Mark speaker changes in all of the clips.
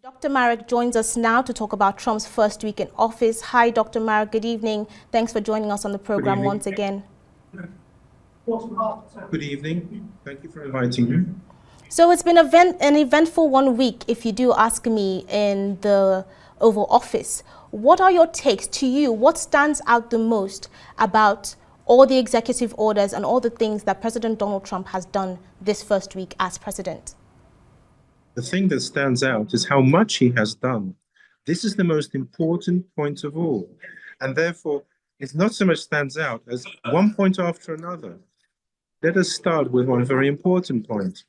Speaker 1: Dr. Marek joins us now to talk about Trump's first week in office. Hi, Dr. Marek. Good evening. Thanks for joining us on the program once again.
Speaker 2: Good evening. Thank you for inviting me.
Speaker 1: So it's been an eventful 1 week, if you do ask me, in the Oval Office. What are your takes? To you, what stands out the most about all the executive orders and all the things that President Donald Trump has done this first week as president?
Speaker 2: The thing that stands out is how much he has done. This is the most important point of all. And therefore, it's not so much stands out as one point after another. Let us start with one very important point,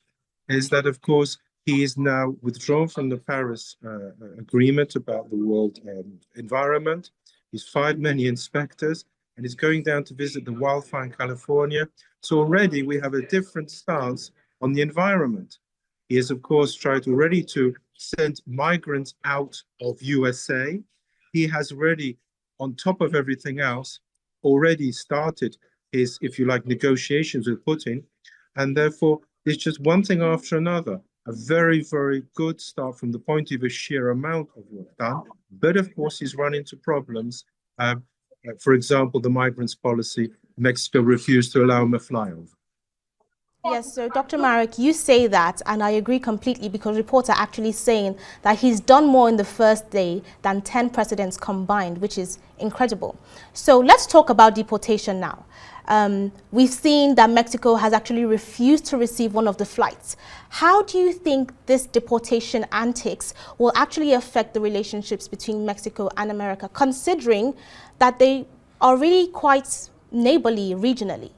Speaker 2: is that, of course, he is now withdrawn from the Paris agreement about the world environment. He's fired many inspectors and he's going down to visit the wildfire in California. So already we have a different stance on the environment. He has, of course, tried already to send migrants out of USA. He has already, on top of everything else, already started his, if you like, negotiations with Putin. And therefore, it's just one thing after another. A very, very good start from the point of a sheer amount of work done. But of course, he's run into problems. For example, the migrants policy, Mexico refused to allow him a flyover.
Speaker 1: Yes, so Dr. Marek, you say that, and I agree completely, because reports are actually saying that he's done more in the first day than 10 presidents combined, which is incredible. So let's talk about deportation now. We've seen that Mexico has actually refused to receive one of the flights. How do you think this deportation antics will actually affect the relationships between Mexico and America, considering that they are really quite neighborly regionally?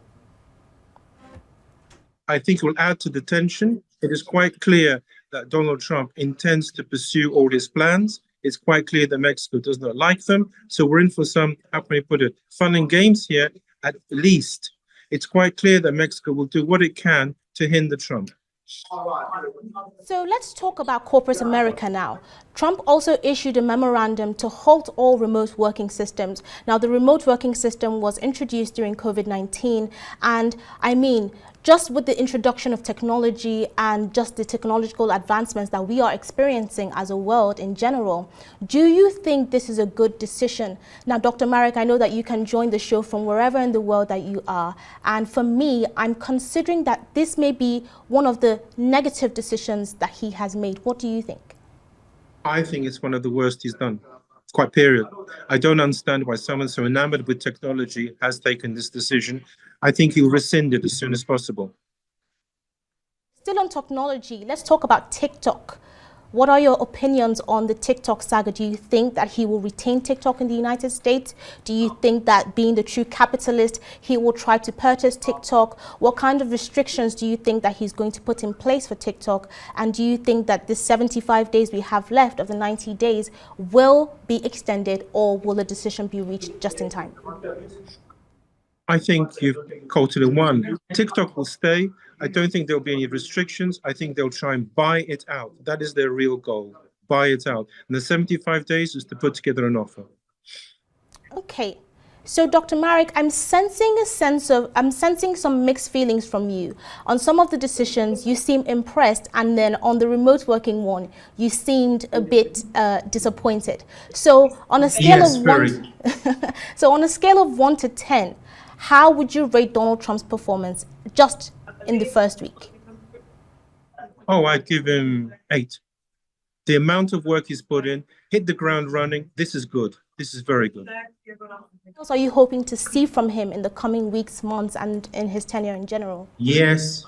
Speaker 2: I think it will add to the tension. It is quite clear that Donald Trump intends to pursue all his plans. It's quite clear that Mexico does not like them. So we're in for some, how can we put it, fun and games here, at least. It's quite clear that Mexico will do what it can to hinder Trump.
Speaker 1: So let's talk about corporate America now. Trump also issued a memorandum to halt all remote working systems. Now, the remote working system was introduced during COVID-19, and I mean, just with the introduction of technology and just the technological advancements that we are experiencing as a world in general, do you think this is a good decision? Now, Dr. Marek, I know that you can join the show from wherever in the world that you are. And for me, I'm considering that this may be one of the negative decisions that he has made. What do you think?
Speaker 2: I think it's one of the worst he's done. Quite period. I don't understand why someone so enamored with technology has taken this decision. I think he'll rescind it as soon as possible.
Speaker 1: Still on technology, let's talk about TikTok. What are your opinions on the TikTok saga? Do you think that he will retain TikTok in the United States? Do you think that, being the true capitalist, he will try to purchase TikTok? What kind of restrictions do you think that he's going to put in place for TikTok? And do you think that the 75 days we have left of the 90 days will be extended, or will a decision be reached just in time?
Speaker 2: I think you've quoted it one. TikTok will stay. I don't think there'll be any restrictions. I think they'll try and buy it out. That is their real goal. Buy it out. And the 75 days is to put together an offer.
Speaker 1: Okay. So, Dr. Marek, I'm sensing some mixed feelings from you. On some of the decisions, you seem impressed, and then on the remote working one, you seemed a bit disappointed. So, on a scale of one, so on a scale of 1 to 10, how would you rate Donald Trump's performance just in the first week?
Speaker 2: Oh, I'd give him 8. The amount of work he's put in, hit the ground running. This is good. This is very good.
Speaker 1: What else are you hoping to see from him in the coming weeks, months, and in his tenure in general?
Speaker 2: Yes,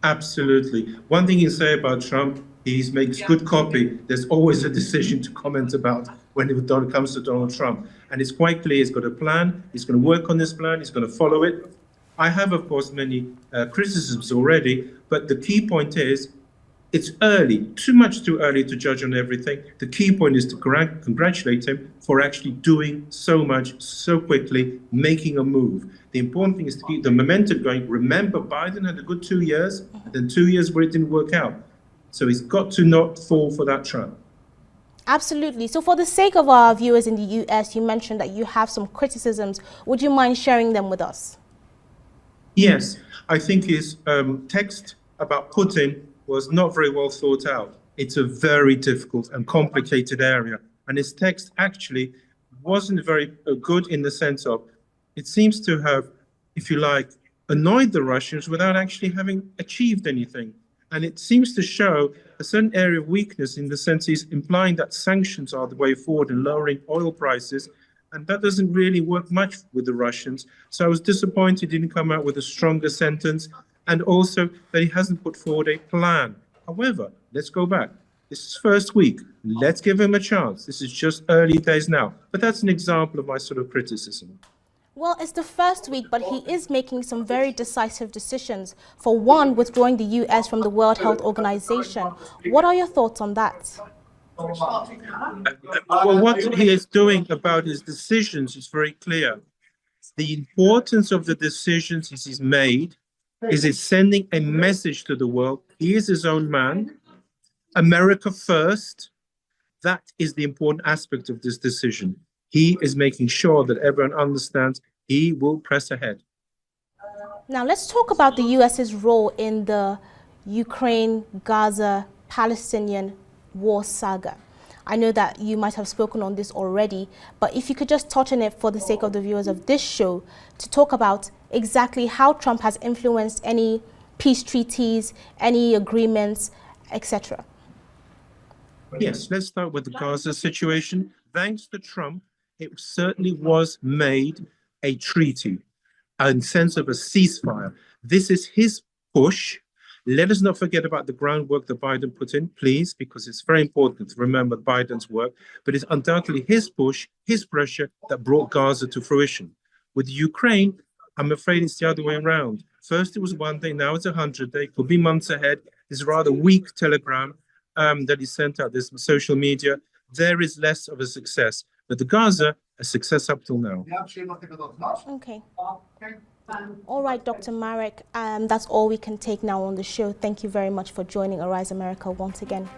Speaker 2: absolutely. One thing you say about Trump, he makes good copy. There's always a decision to comment about when it comes to Donald Trump. And it's quite clear he's got a plan. He's going to work on this plan. He's going to follow it. I have, of course, many criticisms already. But the key point is, it's early, too early to judge on everything. The key point is to congratulate him for actually doing so much, so quickly, making a move. The important thing is to keep the momentum going. Remember, Biden had a good 2 years, then 2 years where it didn't work out. So he's got to not fall for that trap.
Speaker 1: Absolutely. So for the sake of our viewers in the US, you mentioned that you have some criticisms. Would you mind sharing them with us?
Speaker 2: Yes, I think his text about Putin was not very well thought out. it's a very difficult and complicated area. And his text actually wasn't very good in the sense of it seems to have, if you like, annoyed the Russians without actually having achieved anything. And it seems to show a certain area of weakness in the sense he's implying that sanctions are the way forward in lowering oil prices. And that doesn't really work much with the Russians. So I was disappointed he didn't come out with a stronger sentence, and also that he hasn't put forward a plan. However, let's go back. This is first week. Let's give him a chance. This is just early days now. But that's an example of my sort of criticism.
Speaker 1: Well, it's the first week, but he is making some very decisive decisions. For one, withdrawing the US from the World Health Organization. What are your thoughts on that?
Speaker 2: Well, what he is doing about his decisions is very clear. The importance of the decisions he's made is he's sending a message to the world. He is his own man. America first. That is the important aspect of this decision. He is making sure that everyone understands he will press ahead.
Speaker 1: Now, let's talk about the US's role in the Ukraine-Gaza-Palestinian war saga. I know that you might have spoken on this already, but if you could just touch on it for the sake of the viewers of this show, to talk about exactly how Trump has influenced any peace treaties, any agreements, etc.
Speaker 2: Yes, let's start with the Gaza situation. Thanks to Trump, it certainly was made a treaty, a sense of a ceasefire. This is his push. Let us not forget about the groundwork that Biden put in, please, because it's very important to remember Biden's work, but it's undoubtedly his push, his pressure that brought Gaza to fruition. With Ukraine, I'm afraid it's the other way around. First, it was one day, now it's 100 days, could be months ahead. This rather weak telegram that he sent out, this social media, there is less of a success. But the Gaza, a success up till now.
Speaker 1: Okay. All right, Dr. Marek, that's all we can take now on the show. Thank you very much for joining Arise America once again.